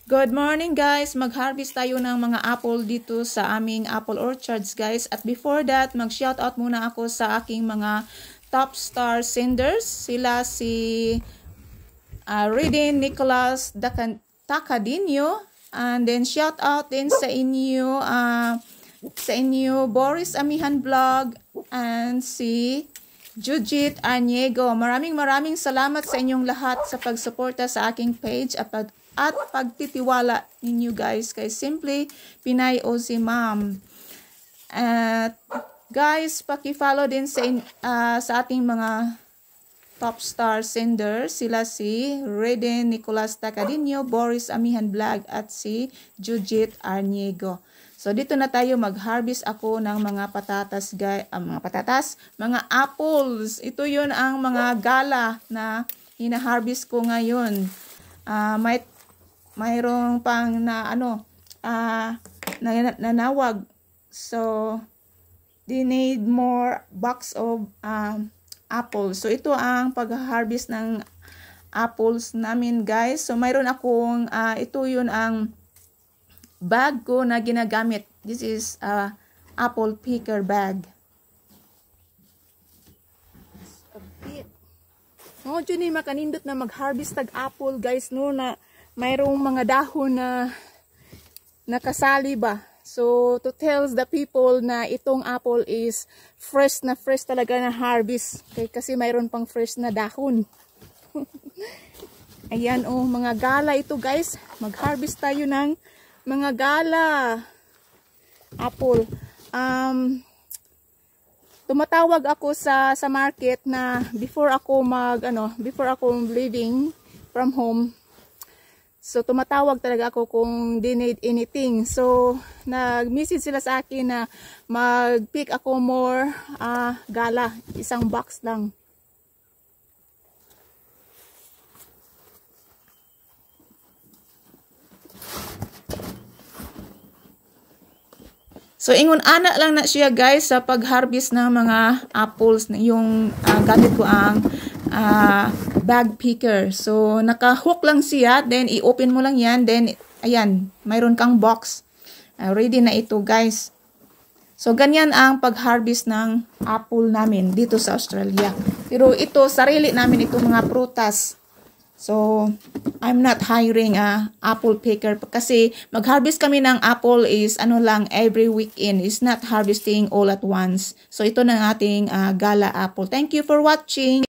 Good morning guys! Mag-harvest tayo ng mga apple dito sa aming apple orchards guys. At before that, mag-shoutout muna ako sa aking mga top star senders. Sila si Reden Nicholas Tacadinho. And then shoutout din sa inyo Boris Amihan Vlog and si Judith Arniego. Maraming salamat sa inyong lahat sa pagsuporta sa aking page at pagtitiwala ninyo guys kay Simply Pinay Ozy Ma'am. At guys, paki-follow din sa ating mga top star senders. Sila si Reden Nicholas Tacadinho, Boris Amihan Vlog at si Judith Arniego. So dito na tayo mag-harvest ako ng mga patatas guys, mga apples. Ito 'yun ang mga gala na hina-harvest ko ngayon. Mayroong pang nanawag. So they need more box of apples. So ito ang pag-harvest ng apples namin guys. So mayroon akong ito 'yun ang bag ko na ginagamit. This is apple picker bag. Oh, dyan makanindot na mag-harvest tag apple guys no, na mayroong mga dahon na nakasali ba. So to tell the people na itong apple is fresh talaga na harvest. Kasi mayroon pang fresh na dahon. Ayan oh, mga gala ito guys. Mag-harvest tayo ng mga gala apple. Tumatawag ako sa market na before ako leaving from home. So tumatawag talaga ako kung they need anything. So nag-message sila sa akin na mag-pick ako more gala, isang box lang. So ingon ana lang na siya guys sa pag-harvest ng mga apples, yung gamit ko ang bag picker. So naka-hook lang siya, then i-open mo lang yan, then ayan, mayroon kang box. Ready na ito guys. So ganyan ang pag-harvest ng apple namin dito sa Australia. Pero ito sarili namin itong mga prutas. So I'm not hiring a apple picker kasi mag-harvest kami ng apple is every weekend. Is not harvesting all at once. So ito na ating gala apple. Thank you for watching.